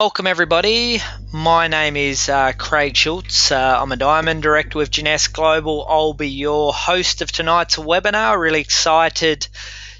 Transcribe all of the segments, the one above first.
Welcome everybody. My name is Craig Schultz. I'm a Diamond Director with Jeunesse Global. I'll be your host of tonight's webinar. Really excited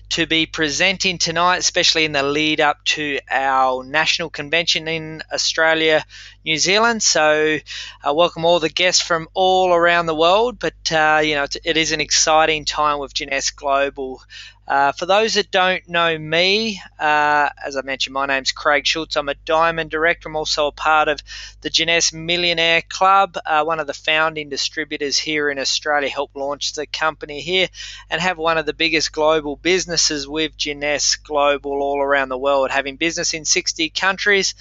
to be presenting tonight, especially in the lead up to our national convention in Australia, New Zealand. So welcome all the guests from all around the world, but it is an exciting time with Jeunesse Global. For those that don't know me, as I mentioned, my name's Craig Schultz. I'm a Diamond Director. I'm also a part of the Jeunesse Millionaire Club, one of the founding distributors here in Australia. Helped launch the company here and have one of the biggest global businesses with Jeunesse Global all around the world, having business in 60 countries.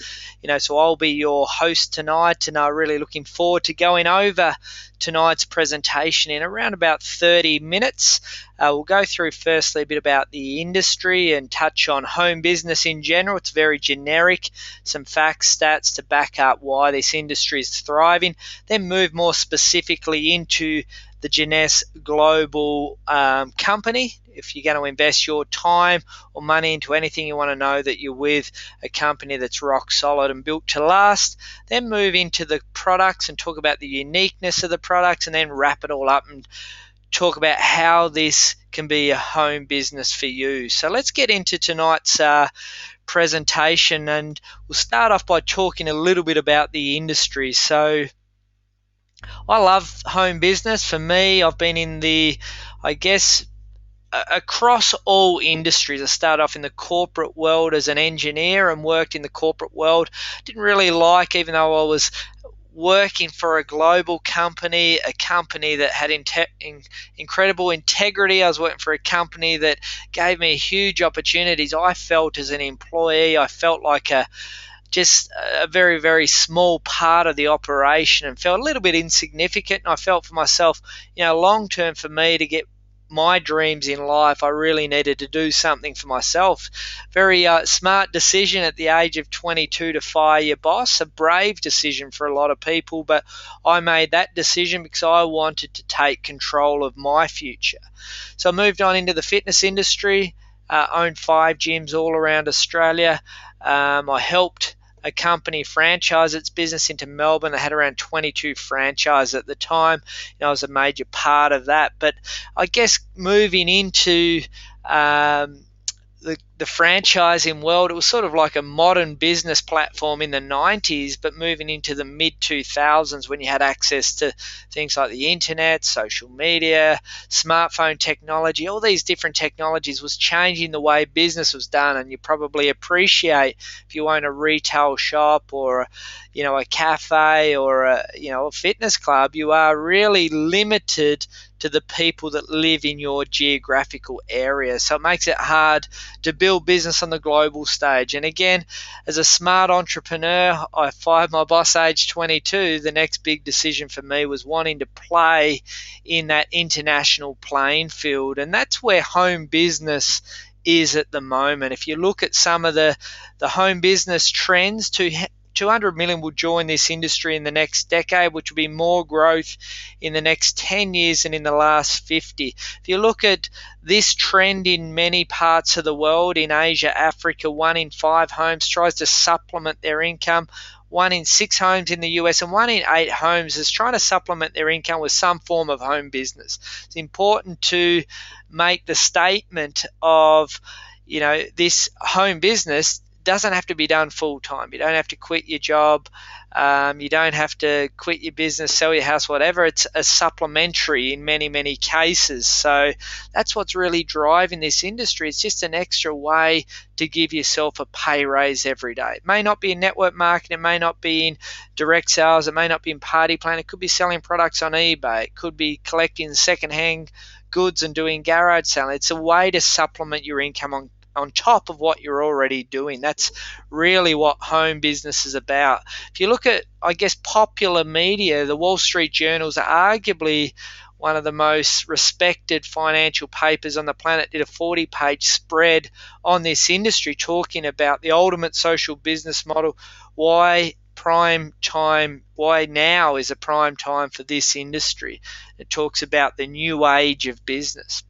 So I'll be your host tonight, and I'm really looking forward to going over tonight's presentation in around about 30 minutes. We'll go through firstly a bit about the industry and touch on home business in general. It's very generic, some facts, stats to back up why this industry is thriving, then move more specifically into the Jeunesse Global company. If you're going to invest your time or money into anything, you want to know that you're with a company that's rock solid and built to last. Then move into the products and talk about the uniqueness of the products, and then wrap it all up and talk about how this can be a home business for you. So let's get into tonight's presentation, and we'll start off by talking a little bit about the industry. So I love home business. For me, I've been in across all industries. I started off in the corporate world as an engineer and worked in the corporate world. Didn't really like, even though I was working for a global company, a company that had incredible integrity. I was working for a company that gave me huge opportunities. I felt as an employee, I felt like just a very, very small part of the operation and felt a little bit insignificant. And I felt for myself, long term for me to get my dreams in life, I really needed to do something for myself. Very smart decision at the age of 22 to fire your boss. A brave decision for a lot of people, but I made that decision because I wanted to take control of my future. So I moved on into the fitness industry, owned 5 gyms all around Australia. I helped a company franchise its business into Melbourne. They had around 22 franchises at the time. I was a major part of that. But I guess moving into the franchising world, it was sort of like a modern business platform in the 90s, but moving into the mid-2000s when you had access to things like the internet, social media, smartphone technology, all these different technologies was changing the way business was done. And you probably appreciate, if you own a retail shop or a cafe or a fitness club, you are really limited to the people that live in your geographical area. So it makes it hard to build business on the global stage. And again, as a smart entrepreneur, I fired my boss age 22. The next big decision for me was wanting to play in that international playing field. And that's where home business is at the moment. If you look at some of the home business trends, 200 million will join this industry in the next decade, which will be more growth in the next 10 years than in the last 50. If you look at this trend in many parts of the world, in Asia, Africa, 1 in 5 homes tries to supplement their income. 1 in 6 homes in the US and 1 in 8 homes is trying to supplement their income with some form of home business. It's important to make the statement of, this home business doesn't have to be done full time. You don't have to quit your job. You don't have to quit your business, sell your house, whatever. It's a supplementary in many, many cases. So that's what's really driving this industry. It's just an extra way to give yourself a pay raise every day. It may not be in network marketing. It may not be in direct sales. It may not be in party planning. It could be selling products on eBay. It could be collecting secondhand goods and doing garage selling. It's a way to supplement your income on top of what you're already doing. That's really what home business is about. If you look at, popular media, the Wall Street Journal's arguably one of the most respected financial papers on the planet, did a 40-page spread on this industry talking about the ultimate social business model, why now is a prime time for this industry. It talks about the new age of business.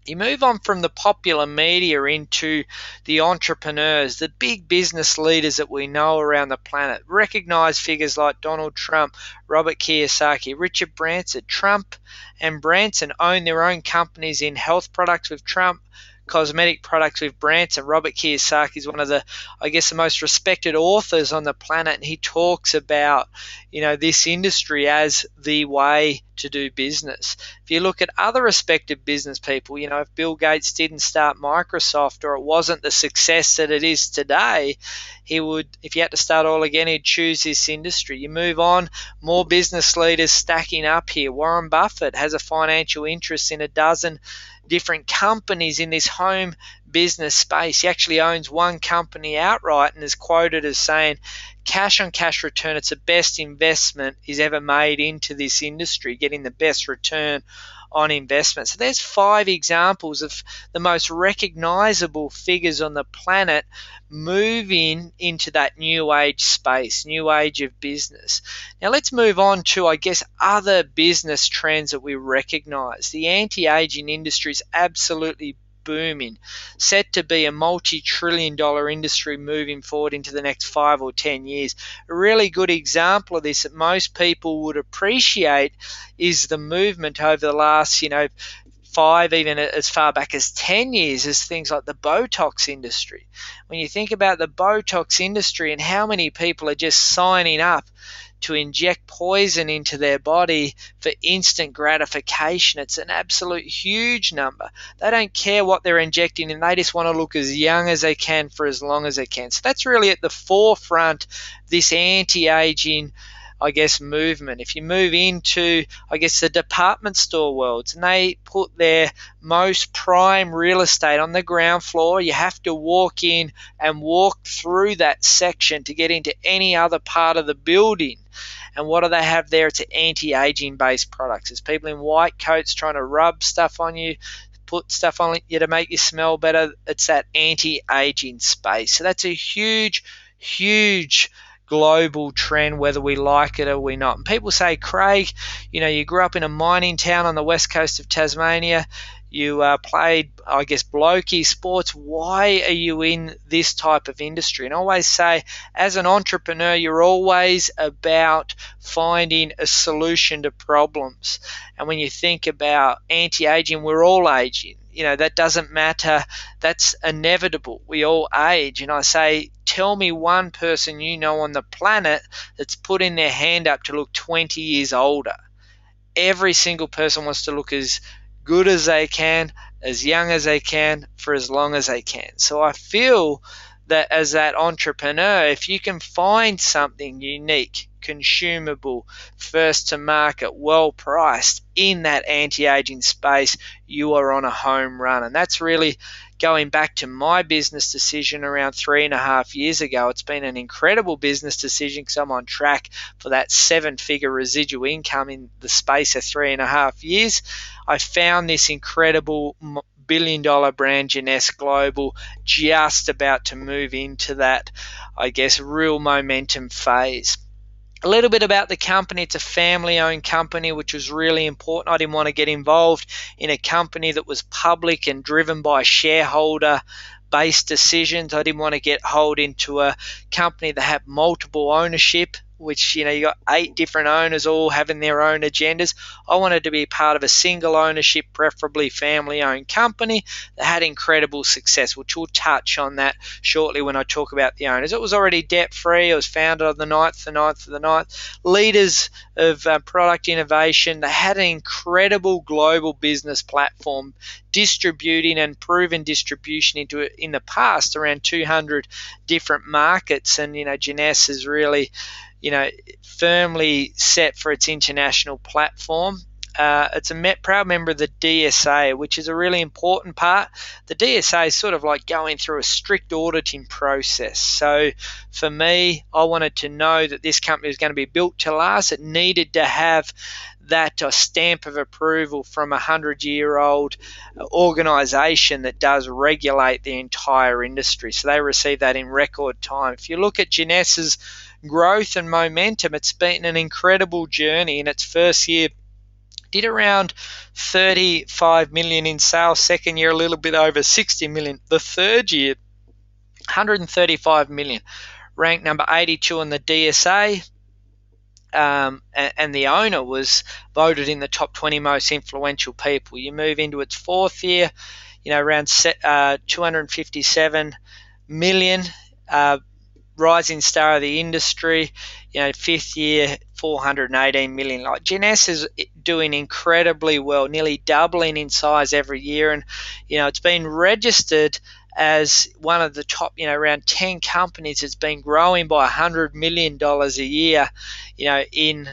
You move on from the popular media into the entrepreneurs, the big business leaders that we know around the planet. Recognized figures like Donald Trump, Robert Kiyosaki, Richard Branson. Trump and Branson own their own companies in health products with Trump, cosmetic products with Branson. Robert Kiyosaki is one of the, I guess, the most respected authors on the planet, and he talks about, this industry as the way to do business. If you look at other respected business people, if Bill Gates didn't start Microsoft, or it wasn't the success that it is today, he would, if you had to start all again, he'd choose this industry. You move on, more business leaders stacking up here. Warren Buffett has a financial interest in a dozen different companies in this home business space. He actually owns one company outright and is quoted as saying, cash on cash return, it's the best investment he's ever made into this industry, getting the best return on investment. So there's 5 examples of the most recognizable figures on the planet moving into that new age space, new age of business. Now let's move on to, I guess, other business trends that we recognize. The anti-aging industry is absolutely booming, set to be a multi-trillion-dollar industry moving forward into the next 5 or 10 years. A really good example of this that most people would appreciate is the movement over the last, 5, even as far back as 10 years, is things like the Botox industry. When you think about the Botox industry and how many people are just signing up to inject poison into their body for instant gratification, it's an absolute huge number. They don't care what they're injecting, and they just want to look as young as they can for as long as they can. So that's really at the forefront of this anti-aging, I guess, movement. If you move into, I guess, the department store worlds, and they put their most prime real estate on the ground floor, you have to walk in and walk through that section to get into any other part of the building. And what do they have there? It's anti-aging based products. It's people in white coats trying to rub stuff on you, put stuff on you to make you smell better. It's that anti-aging space. So that's a huge, huge global trend, whether we like it or we not. And people say, Craig, you grew up in a mining town on the west coast of Tasmania. You played, I guess, blokey sports. Why are you in this type of industry? And I always say, as an entrepreneur, you're always about finding a solution to problems. And when you think about anti-aging, we're all aging. That doesn't matter. That's inevitable. We all age. And I say, tell me one person on the planet that's putting their hand up to look 20 years older. Every single person wants to look as good as they can, as young as they can, for as long as they can. So I feel that as that entrepreneur, if you can find something unique, consumable, first to market, well priced in that anti-aging space, you are on a home run. And that's really going back to my business decision around 3.5 years ago. It's been an incredible business decision because I'm on track for that 7-figure residual income in the space of 3.5 years. I found this incredible billion-dollar brand, Jeunesse Global, just about to move into that, I guess, real momentum phase. A little bit about the company. It's a family-owned company, which was really important. I didn't want to get involved in a company that was public and driven by shareholder-based decisions. I didn't want to get hold into a company that had multiple ownership, which, you got 8 different owners all having their own agendas. I wanted to be part of a single ownership, preferably family-owned company that had incredible success, which we'll touch on that shortly when I talk about the owners. It was already debt-free. It was founded on the 9th. Leaders of product innovation. They had an incredible global business platform, distributing and proven distribution in the past around 200 different markets. And, Jeunesse is really, firmly set for its international platform. It's a proud member of the DSA, which is a really important part. The DSA is sort of like going through a strict auditing process. So for me, I wanted to know that this company was going to be built to last. It needed to have that stamp of approval from a 100-year-old organization that does regulate the entire industry. So they received that in record time. If you look at Jeunesse's growth and momentum, it's been an incredible journey. In its first year, Did around 35 million in sales. Second year, a little bit over 60 million. The third year, 135 million. Ranked number 82 on the DSA. And the owner was voted in the top 20 most influential people. You move into its fourth year, around 257 million, rising star of the industry. Fifth year, 418 million. Like Jeunesse is doing incredibly well, nearly doubling in size every year, and it's been registered as one of the top, around 10 companies. It's been growing by $100 million a year, in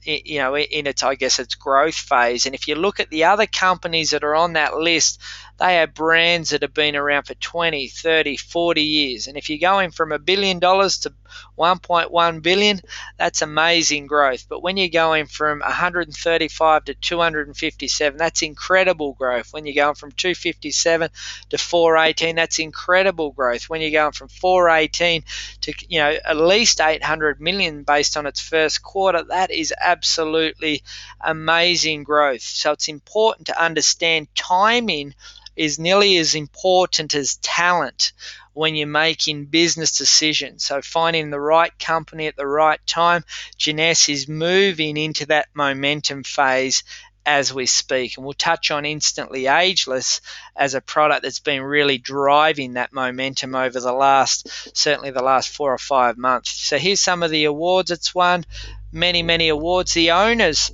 its, I guess, its growth phase. And if you look at the other companies that are on that list, they are brands that have been around for 20, 30, 40 years. And if you're going from $1 billion to 1.1 billion, that's amazing growth. But when you're going from 135 to 257, that's incredible growth. When you're going from 257 to 418, that's incredible growth. When you're going from 418 to at least 800 million based on its first quarter, that is absolutely amazing growth. So it's important to understand timing is nearly as important as talent when you're making business decisions. So finding the right company at the right time. Jeunesse is moving into that momentum phase as we speak, and we'll touch on Instantly Ageless as a product that's been really driving that momentum over certainly the last 4 or 5 months. So here's some of the awards it's won. Many awards. The owners,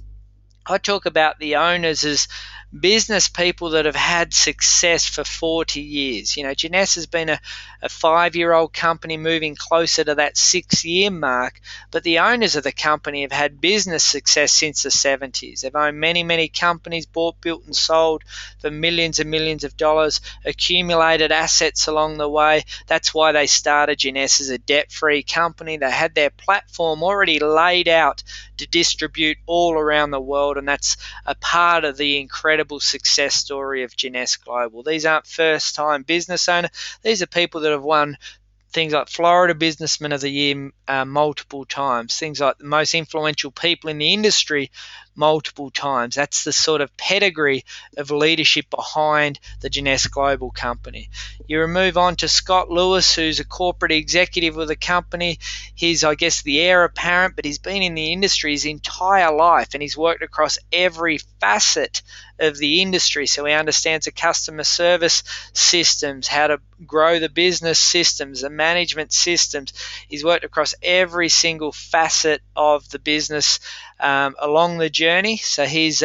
I talk about the owners as business people that have had success for 40 years. Jeunesse has been a 5-year-old company moving closer to that 6-year mark, but the owners of the company have had business success since the 70s. They've owned many companies, bought, built, and sold for millions and millions of dollars, accumulated assets along the way. That's why they started Jeunesse as a debt-free company. They had their platform already laid out to distribute all around the world, and that's a part of the incredible success story of Jeunesse Global. These aren't first-time business owners. These are people that have won things like Florida Businessman of the Year multiple times, things like the most influential people in the industry multiple times. That's the sort of pedigree of leadership behind the Jeunesse Global company. You move on to Scott Lewis, who's a corporate executive with the company. He's, I guess, the heir apparent, but he's been in the industry his entire life, and he's worked across every facet of the industry. So he understands the customer service systems, how to grow the business systems, the management systems. He's worked across every single facet of the business along the journey. So he's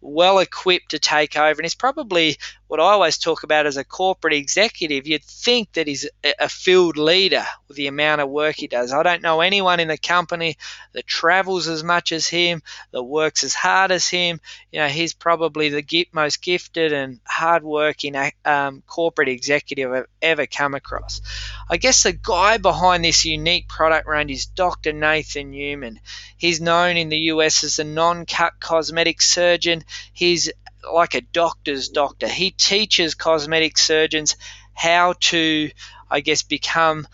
well equipped to take over, and he's probably what I always talk about as a corporate executive. You'd think that he's a field leader with the amount of work he does. I don't know anyone in the company that travels as much as him, that works as hard as him. He's probably the most gifted and hardworking corporate executive I've ever come across. I guess the guy behind this unique product range is Dr. Nathan Newman. He's known in the US as a non-cut cosmetic surgeon. He's like a doctor's doctor. He teaches cosmetic surgeons how to, I guess, become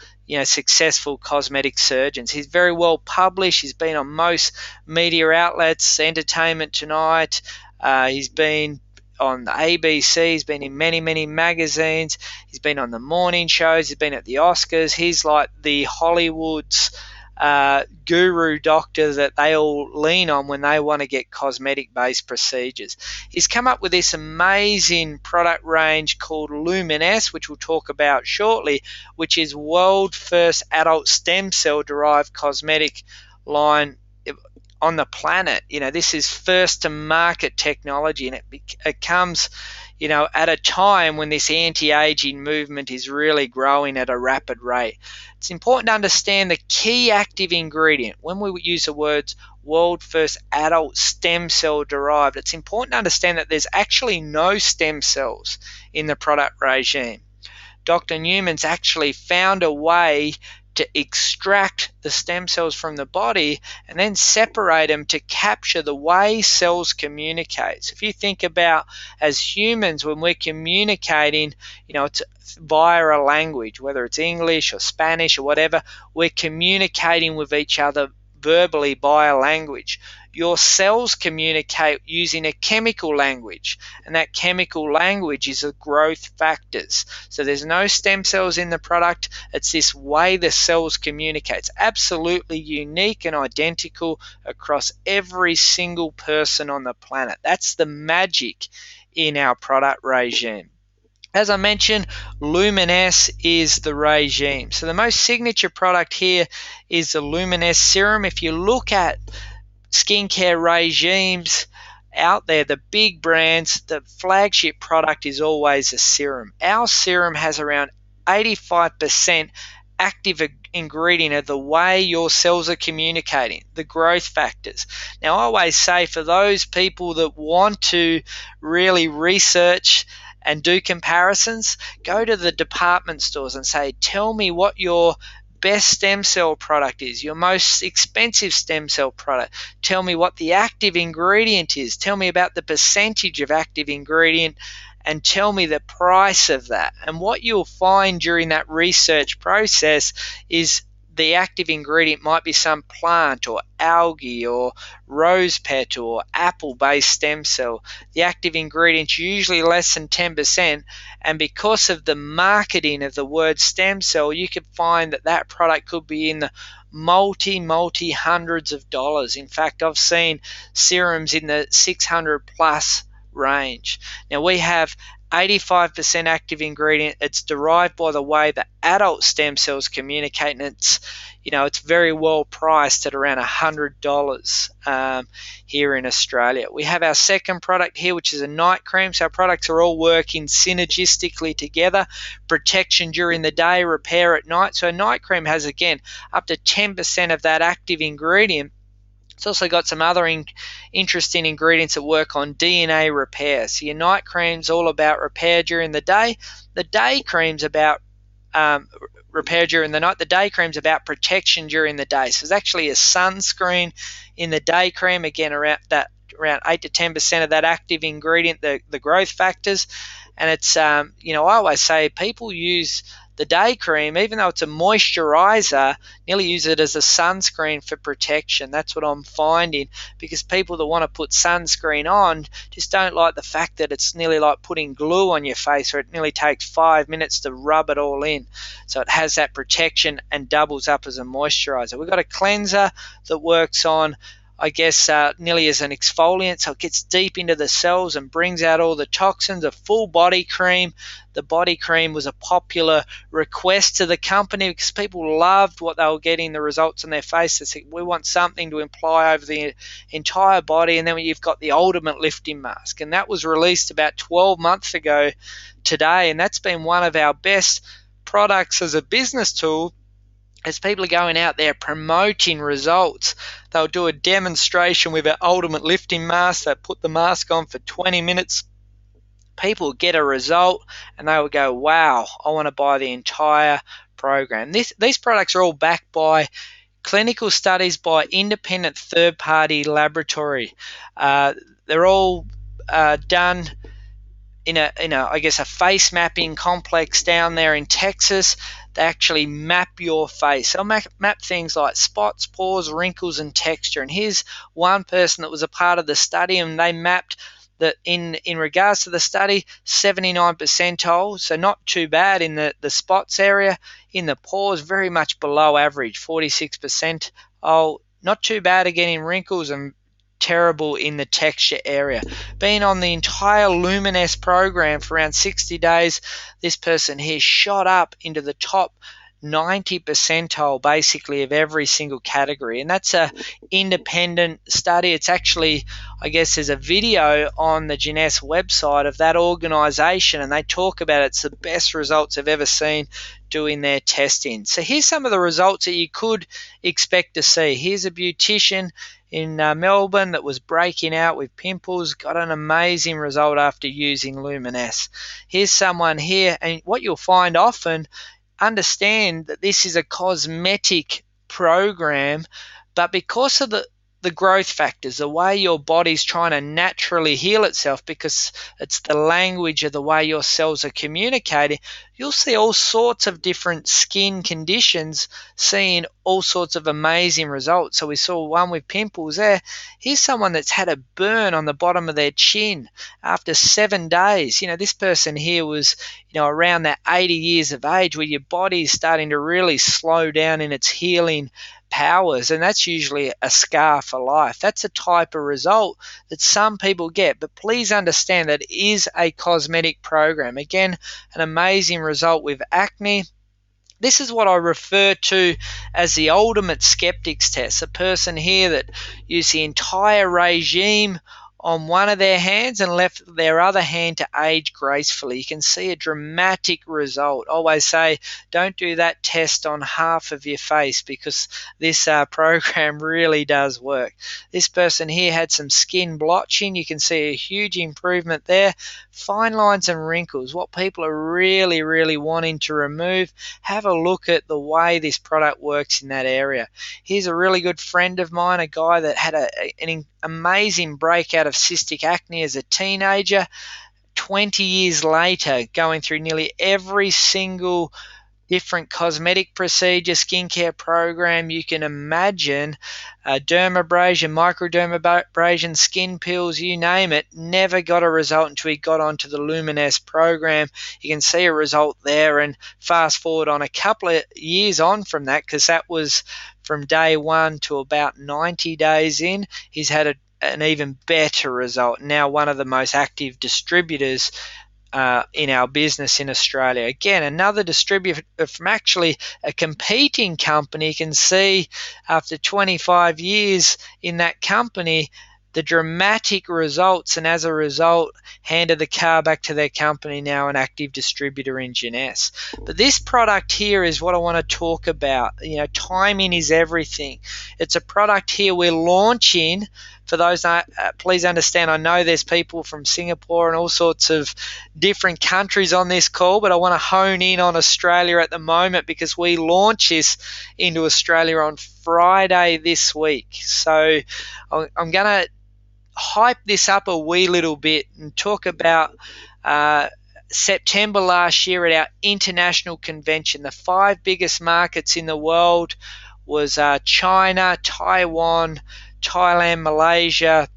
successful cosmetic surgeons. He's very well published. He's been on most media outlets, Entertainment Tonight. He's been on the ABC. He's been in many magazines. He's been on the morning shows. He's been at the Oscars. He's like the Hollywood's guru doctor that they all lean on when they want to get cosmetic-based procedures. He's come up with this amazing product range called Jeunesse, which we'll talk about shortly, which is world first adult stem cell derived cosmetic line on the planet. This is first to market technology, and it comes at a time when this anti-aging movement is really growing at a rapid rate. It's important to understand the key active ingredient. When we use the words world first adult stem cell derived, it's important to understand that there's actually no stem cells in the product regime. Dr. Newman's actually found a way to extract the stem cells from the body and then separate them to capture the way cells communicate. So if you think about as humans, when we're communicating, it's via a language, whether it's English or Spanish or whatever, we're communicating with each other verbally by a language. your cells communicate using a chemical language, and that chemical language is the growth factors. So there's no stem cells in the product. It's this way the cells communicate. It's absolutely unique and identical across every single person on the planet. That's the magic in our product regime. As I mentioned, Luminesce is the regime. So the most signature product here is the Luminesce serum. If you look at skincare regimes out there, the big brands, the flagship product is always a serum. Our serum has around 85% active ingredient of the way your cells are communicating, the growth factors. Now, I always say for those people that want to really research and do comparisons, go to the department stores and say, tell me what your best stem cell product is, your most expensive stem cell product. Tell me what the active ingredient is. Tell me about the percentage of active ingredient, and tell me the price of that. And what you'll find during that research process is the active ingredient might be some plant or algae or rose petal or apple-based stem cell. The active ingredient is usually less than 10%, and because of the marketing of the word stem cell, you could find that that product could be in the multi hundreds of dollars. In fact, I've seen serums in the 600 plus range. Now, we have 85% active ingredient. It's derived by the way the adult stem cells communicate, and it's very well priced at around $100 here in Australia. We have our second product here, which is a night cream. So our products are all working synergistically together. Protection during the day, repair at night. So a night cream has, again, up to 10% of that active ingredient. It's also got some other interesting ingredients that work on DNA repair. So your night cream's all about repair during the day. The day cream's about repair during the night. The day cream's about protection during the day. So there's actually a sunscreen in the day cream, again around 8 to 10% of that active ingredient, the growth factors. And it's I always say people use the day cream, even though it's a moisturizer, nearly use it as a sunscreen for protection. That's what I'm finding, because people that want to put sunscreen on just don't like the fact that it's nearly like putting glue on your face, or it nearly takes 5 minutes to rub it all in. So it has that protection and doubles up as a moisturizer. We've got a cleanser that works on, nearly as an exfoliant, so it gets deep into the cells and brings out all the toxins. A full body cream. The body cream was a popular request to the company because people loved what they were getting, the results on their face. They said, we want something to apply over the entire body. And then you've got the ultimate lifting mask, and that was released about 12 months ago today, and that's been one of our best products as a business tool. As people are going out there promoting results, they'll do a demonstration with an ultimate lifting mask. They put the mask on for 20 minutes. People get a result and they will go, wow, I want to buy the entire program. These products are all backed by clinical studies by independent third-party laboratory. They're all done in a face mapping complex down there in Texas. They actually map your face. They'll map things like spots, pores, wrinkles, and texture. And here's one person that was a part of the study, and they mapped that in regards to the study, 79 percentile, so not too bad in the spots area. In the pores, very much below average, 46%. Not too bad again in wrinkles, and terrible in the texture area. Being on the entire Luminesce program for around 60 days, this person here shot up into the top 90 percentile basically of every single category. And that's a independent study. It's actually, there's a video on the Jeunesse website of that organization, and they talk about it's the best results they've ever seen doing their testing. So here's some of the results that you could expect to see. Here's a beautician in Melbourne that was breaking out with pimples, got an amazing result after using Luminesce. Here's someone here, and what you'll find often, understand that this is a cosmetic program, but because of the growth factors, the way your body's trying to naturally heal itself because it's the language of the way your cells are communicating, you'll see all sorts of different skin conditions seeing all sorts of amazing results. So we saw one with pimples there. Here's someone that's had a burn on the bottom of their chin after 7 days. This person here was, around that 80 years of age, where your body's starting to really slow down in its healing powers, and that's usually a scar for life. That's a type of result that some people get, but please understand that it is a cosmetic program. Again, an amazing result with acne. This is what I refer to as the ultimate skeptics test. A person here that used the entire regime on one of their hands and left their other hand to age gracefully. You can see a dramatic result. I always say, don't do that test on half of your face, because this program really does work. This person here had some skin blotching. You can see a huge improvement there. Fine lines and wrinkles, what people are really, really wanting to remove. Have a look at the way this product works in that area. Here's a really good friend of mine, a guy that had an amazing breakout of cystic acne as a teenager. 20 years later, going through nearly every single different cosmetic procedure, skincare program you can imagine, dermabrasion, microdermabrasion, skin pills, you name it, never got a result until he got onto the Jeunesse program. You can see a result there, and fast forward on a couple of years on from that, because that was from day one to about 90 days in, he's had an even better result. Now one of the most active distributors in our business in Australia. Again, another distributor from actually a competing company. You can see after 25 years in that company, the dramatic results, and as a result, handed the car back to their company, now an active distributor in Jeunesse. But this product here is what I want to talk about. Timing is everything. It's a product here we're launching. For those, please understand, I know there's people from Singapore and all sorts of different countries on this call, but I want to hone in on Australia at the moment, because we launch this into Australia on Friday this week. So I'm going to hype this up a wee little bit and talk about September last year at our international convention. The 5 biggest markets in the world was China, Taiwan, Thailand, Malaysia,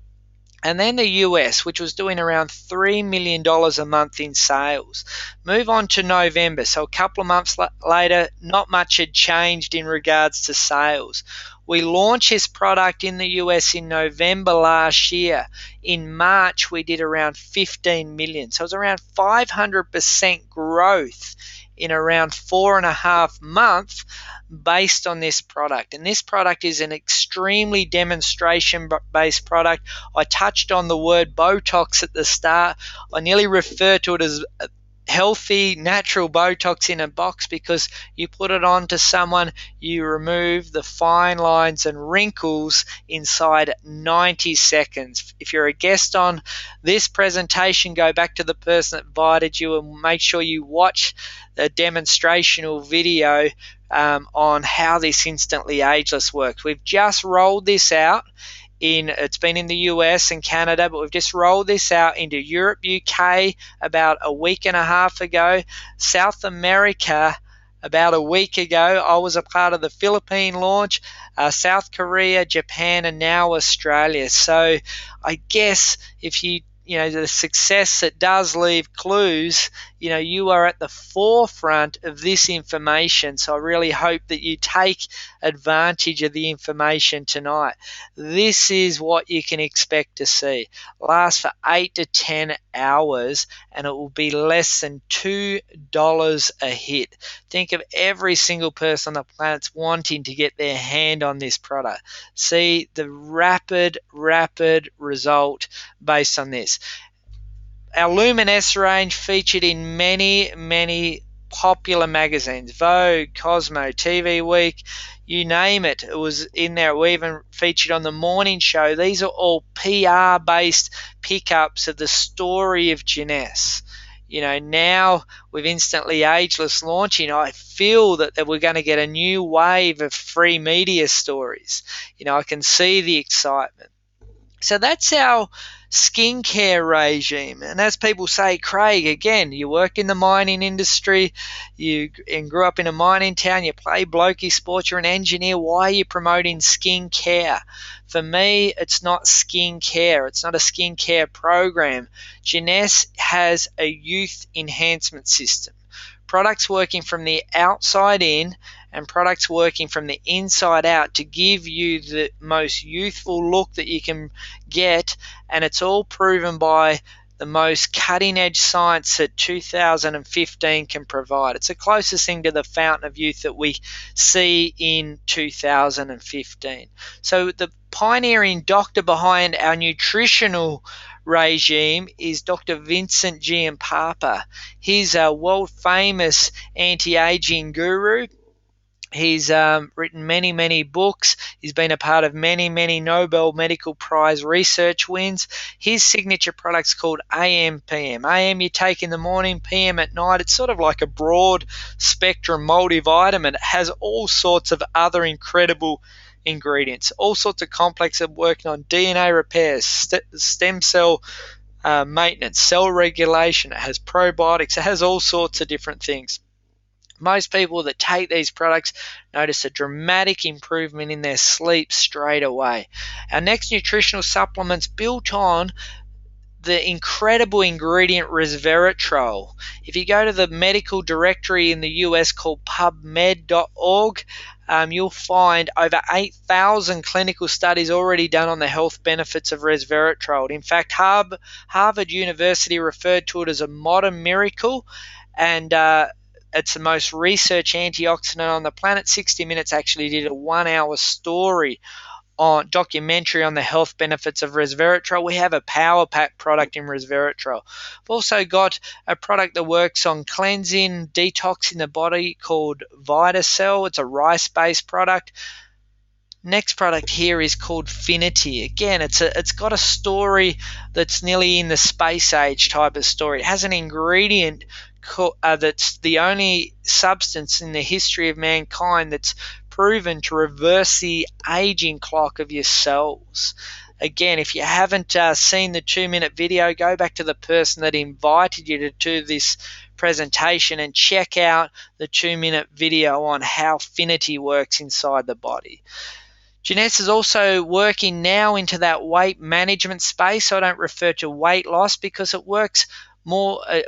and then the US, which was doing around $3 million a month in sales. Move on to November. So a couple of months later, not much had changed in regards to sales. We launched this product in the US in November last year. In March, we did around 15 million. So it was around 500% growth in around 4.5 months based on this product. And this product is an extremely demonstration-based product. I touched on the word Botox at the start. I nearly refer to it as healthy, natural Botox in a box, because you put it on to someone, you remove the fine lines and wrinkles inside 90 seconds. If you're a guest on this presentation, go back to the person that invited you and make sure you watch the demonstrational video on how this instantly ageless works. We've just rolled this out. It's been in the US and Canada, but we've just rolled this out into Europe, UK about a week and a half ago, South America about a week ago. I was a part of the Philippine launch, South Korea, Japan, and now Australia. So I guess if the success that does leave clues, you are at the forefront of this information. So I really hope that you take advantage of the information tonight. This is what you can expect to see. Lasts for 8 to 10 hours, and it will be less than $2 a hit. Think of every single person on the planet wanting to get their hand on this product. See the rapid result based on this. Our Jeunesse range featured in many popular magazines, Vogue, Cosmo, TV Week, you name it. It was in there. We even featured on the morning show. These are all PR-based pickups of the story of Jeunesse. Now with Instantly Ageless launching, I feel that we're going to get a new wave of free media stories. I can see the excitement. So that's our skincare regime. And as people say, Craig, again, you work in the mining industry, you grew up in a mining town, you play blokey sports, you're an engineer. Why are you promoting skincare? For me, it's not skincare. It's not a skincare program. Jeunesse has a youth enhancement system. Products working from the outside in and products working from the inside out to give you the most youthful look that you can get, and it's all proven by the most cutting edge science that 2015 can provide. It's the closest thing to the fountain of youth that we see in 2015. So the pioneering doctor behind our nutritional regime is Dr. Vincent Giampapa. He's a world famous anti-aging guru. He's written many, many books. He's been a part of many, many Nobel Medical Prize research wins. His signature product's called AM PM. AM you take in the morning, PM at night. It's sort of like a broad spectrum multivitamin. It has all sorts of other incredible ingredients, all sorts of complex of working on DNA repairs, stem cell maintenance, cell regulation. It has probiotics. It has all sorts of different things. Most people that take these products notice a dramatic improvement in their sleep straight away. Our next nutritional supplement's built on the incredible ingredient resveratrol. If you go to the medical directory in the US called pubmed.org, you'll find over 8,000 clinical studies already done on the health benefits of resveratrol. In fact, Harvard University referred to it as a modern miracle, and it's the most researched antioxidant on the planet. 60 Minutes actually did a 1-hour documentary on the health benefits of resveratrol. We have a power pack product in resveratrol. We've also got a product that works on cleansing, detoxing the body called VitaCell. It's a rice-based product. Next product here is called Finity. Again, it's got a story that's nearly in the space age type of story. It has an ingredient that's the only substance in the history of mankind that's proven to reverse the aging clock of your cells. Again, if you haven't seen the 2-minute video, go back to the person that invited you to do this presentation and check out the 2-minute video on how Finity works inside the body. Jeunesse is also working now into that weight management space. I don't refer to weight loss because it works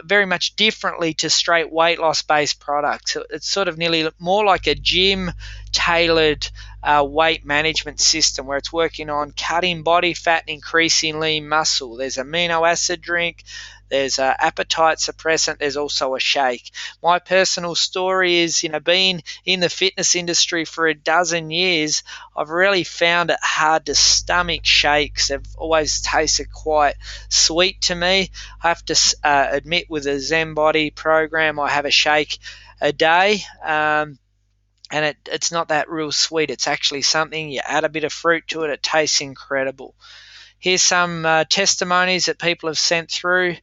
very much differently to straight weight loss based products. It's sort of nearly more like a gym tailored weight management system where it's working on cutting body fat and increasing lean muscle. There's amino acid drink, there's appetite suppressant, there's also a shake. My personal story is, being in the fitness industry for a dozen years, I've really found it hard to stomach shakes. They've always tasted quite sweet to me. I have to admit, with the Zen Body program, I have a shake a day. And it's not that real sweet. It's actually something, you add a bit of fruit to it, it tastes incredible. Here's some testimonies that people have sent through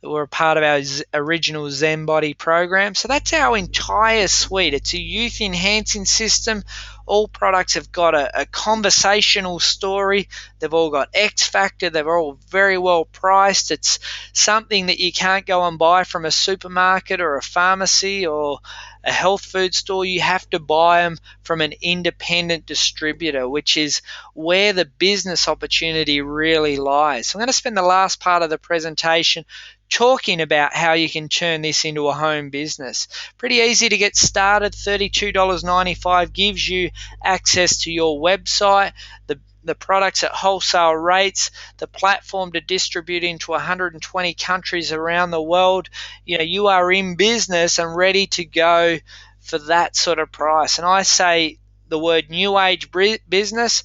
that were a part of our original Zen Body program. So that's our entire suite. It's a youth enhancing system. All products have got a conversational story. They've all got X factor. They're all very well priced. It's something that you can't go and buy from a supermarket or a pharmacy or a health food store. You have to buy them from an independent distributor, which is where the business opportunity really lies. So I'm going to spend the last part of the presentation talking about how you can turn this into a home business. Pretty easy to get started. $32.95 gives you access to your website, the products at wholesale rates, the platform to distribute into 120 countries around the world. You are in business and ready to go for that sort of price. And I say the word new age business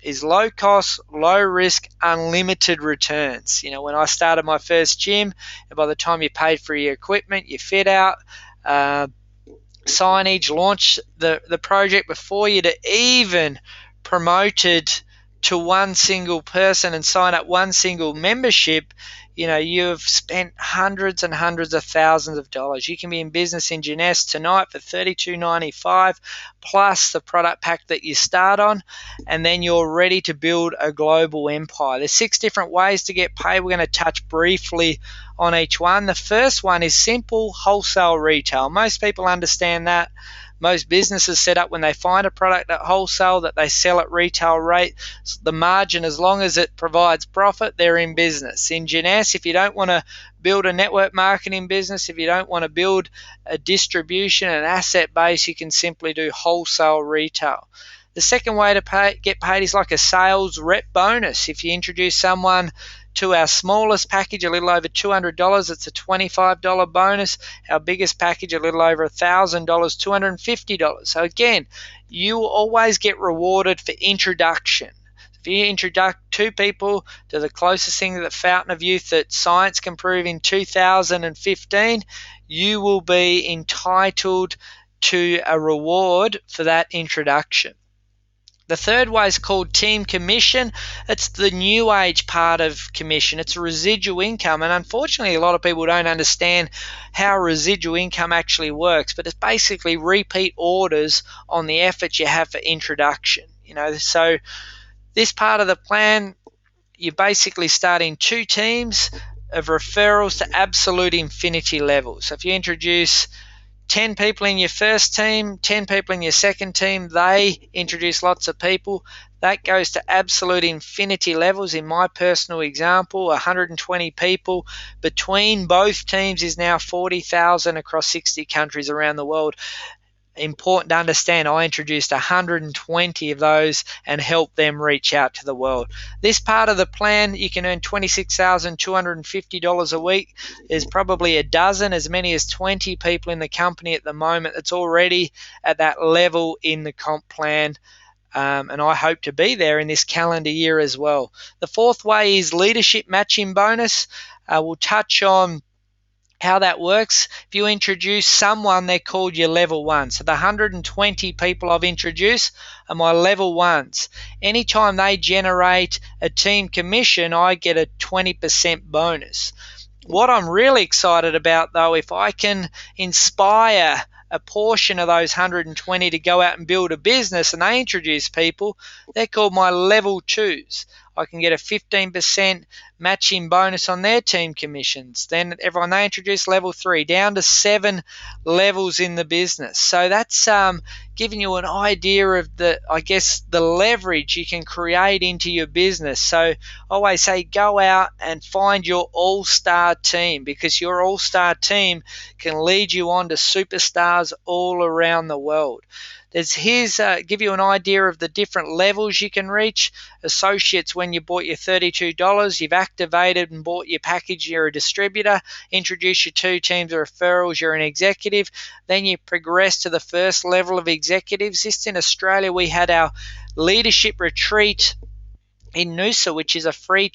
is low cost, low risk, unlimited returns. When I started my first gym, and by the time you paid for your equipment, your fit out, signage, launched the project, before you'd even promoted to one single person and sign up one single membership, you've spent hundreds and hundreds of thousands of dollars. You can be in business in Jeunesse tonight for $32.95 plus the product pack that you start on, and then you're ready to build a global empire. There's 6 different ways to get paid. We're going to touch briefly on each one. The first one is simple wholesale retail. Most people understand that. Most businesses set up when they find a product at wholesale that they sell at retail rate. So the margin, as long as it provides profit, they're in business. In Jeunesse, if you don't want to build a network marketing business, if you don't want to build a distribution and asset base, you can simply do wholesale retail. The second way to get paid is like a sales rep bonus. If you introduce someone to our smallest package, a little over $200, it's a $25 bonus. Our biggest package, a little over $1,000, $250. So again, you always get rewarded for introduction. If you introduce 2 people to the closest thing to the fountain of youth that science can prove in 2015, you will be entitled to a reward for that introduction. The third way is called team commission. It's the new age part of commission. It's residual income, and unfortunately a lot of people don't understand how residual income actually works, but it's basically repeat orders on the effort you have for introduction. So this part of the plan, you basically start in 2 teams of referrals to absolute infinity levels. So if you introduce 10 people in your first team, 10 people in your second team, they introduce lots of people. That goes to absolute infinity levels. In my personal example, 120 people between both teams is now 40,000 across 60 countries around the world. Important to understand, I introduced 120 of those and helped them reach out to the world. This part of the plan, you can earn $26,250 a week. There's probably a dozen, as many as 20 people in the company at the moment that's already at that level in the comp plan. And I hope to be there in this calendar year as well. The fourth way is leadership matching bonus. We'll touch on how that works. If you introduce someone, they're called your level 1. So the 120 people I've introduced are my level 1s. Anytime they generate a team commission, I get a 20% bonus. What I'm really excited about, though, if I can inspire a portion of those 120 to go out and build a business and they introduce people, they're called my level 2s. I can get a 15% matching bonus on their team commissions. Then everyone they introduce level 3, down to 7 levels in the business. So that's giving you an idea of the leverage you can create into your business. So I always say go out and find your all-star team, because your all-star team can lead you on to superstars all around the world. Here's give you an idea of the different levels you can reach. Associates, when you bought your $32, you've activated and bought your package, you're a distributor. Introduce your 2 teams of referrals, you're an executive. Then you progress to the first level of executives. Just in Australia, we had our leadership retreat in Noosa, which is a free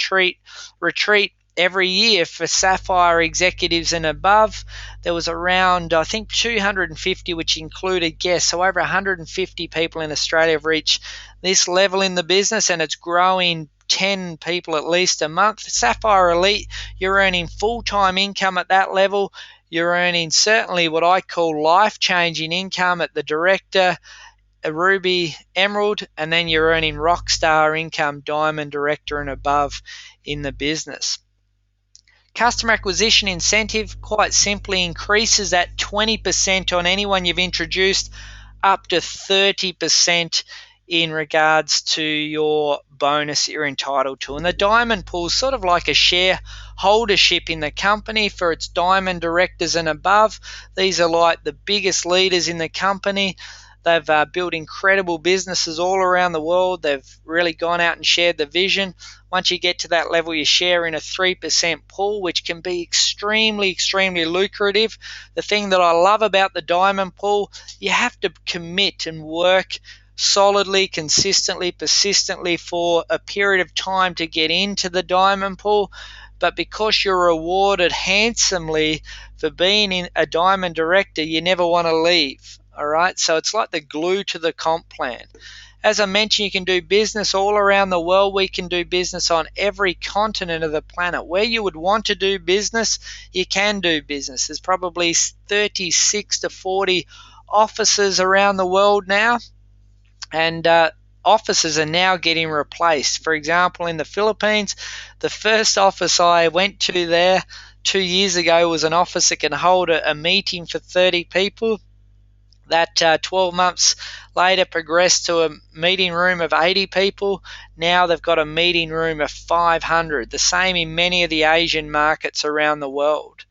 retreat every year for Sapphire executives and above. There was around, I think, 250, which included guests. So over 150 people in Australia have reached this level in the business, and it's growing 10 people at least a month. Sapphire Elite, you're earning full-time income at that level. You're earning certainly what I call life-changing income at the director, a Ruby, Emerald, and then you're earning rockstar income, Diamond, Director, and above in the business. Customer acquisition incentive quite simply increases at 20% on anyone you've introduced, up to 30% in regards to your bonus you're entitled to. And the diamond pool is sort of like a shareholdership in the company for its diamond directors and above. These are like the biggest leaders in the company. They've built incredible businesses all around the world. They've really gone out and shared the vision. Once you get to that level, you share in a 3% pool, which can be extremely, extremely lucrative. The thing that I love about the diamond pool, you have to commit and work solidly, consistently, persistently for a period of time to get into the diamond pool. But because you're rewarded handsomely for being in a diamond director, you never want to leave. All right, so it's like the glue to the comp plan. As I mentioned, you can do business all around the world. We can do business on every continent of the planet. Where you would want to do business, you can do business. There's probably 36 to 40 offices around the world now, and offices are now getting replaced. For example, in the Philippines, the first office I went to there 2 years ago was an office that can hold a meeting for 30 people. That 12 months later progressed to a meeting room of 80 people. Now they've got a meeting room of 500. The same in many of the Asian markets around the world.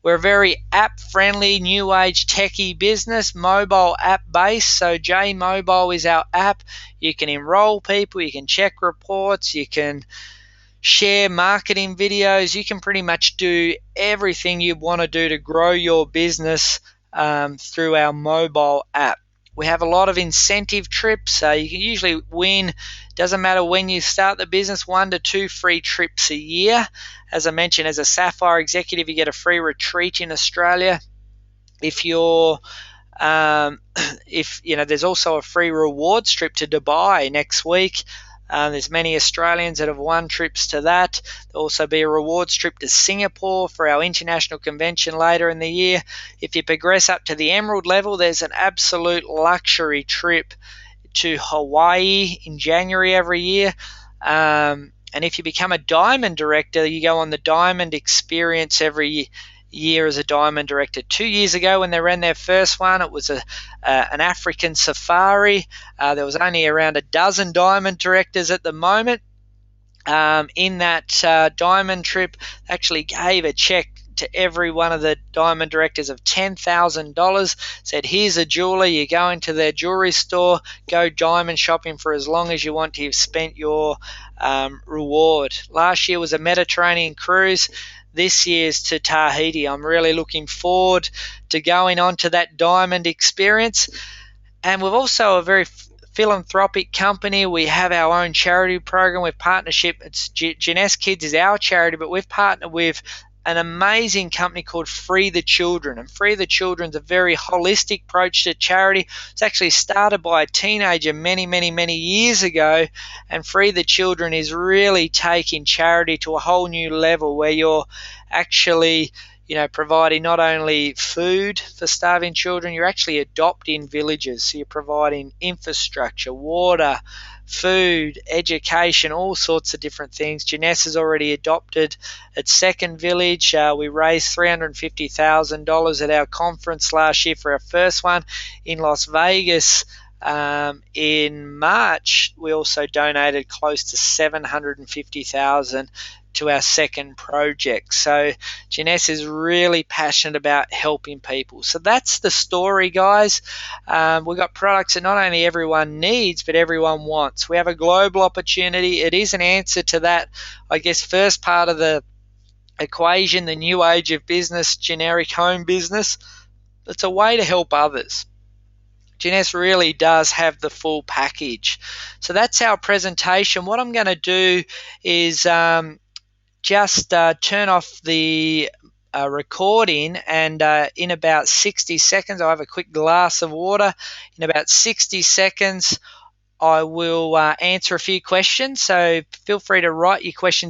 We're a very app-friendly, new-age techie business, mobile app-based. So J Mobile is our app. You can enroll people, you can check reports, you can share marketing videos. You can pretty much do everything you want to do to grow your business through our mobile app. We have a lot of incentive trips. You can usually win, doesn't matter when you start the business, 1 to 2 free trips a year. As I mentioned, as a Sapphire executive, you get a free retreat in Australia. If you're there's also a free rewards trip to Dubai next week. There's many Australians that have won trips to that. There'll also be a rewards trip to Singapore for our international convention later in the year. If you progress up to the Emerald level, there's an absolute luxury trip to Hawaii in January every year. And if you become a Diamond Director, you go on the Diamond Experience every year as a Diamond Director. 2 years ago when they ran their first one, it was an African safari. There was only around a dozen Diamond Directors at the moment. In that Diamond trip, actually gave a check to every one of the Diamond Directors of $10,000, said, here's a jeweler, you go into their jewelry store, go diamond shopping for as long as you want till you've spent your reward. Last year was a Mediterranean cruise. This year's to Tahiti. I'm really looking forward to going on to that Diamond Experience. And we've also a very philanthropic company. We have our own charity program with partnership. It's Jeunesse Kids is our charity, but we've partnered with an amazing company called Free the Children. And Free the Children is a very holistic approach to charity. It's actually started by a teenager many years ago. And Free the Children is really taking charity to a whole new level where you're actually providing not only food for starving children, you're actually adopting villages. So you're providing infrastructure, water, food, education, all sorts of different things. Jeunesse has already adopted its second village. We raised $350,000 at our conference last year for our first one in Las Vegas. In March, we also donated close to $750,000 to our second project. So Jeunesse is really passionate about helping people. So that's the story, guys. We've got products that not only everyone needs, but everyone wants. We have a global opportunity. It is an answer to that, I guess, first part of the equation, the new age of business, generic home business. It's a way to help others. Jeunesse really does have the full package. So that's our presentation. What I'm going to do is just turn off the recording, and in about 60 seconds, I'll have a quick glass of water. In about 60 seconds, I will answer a few questions. So feel free to write your questions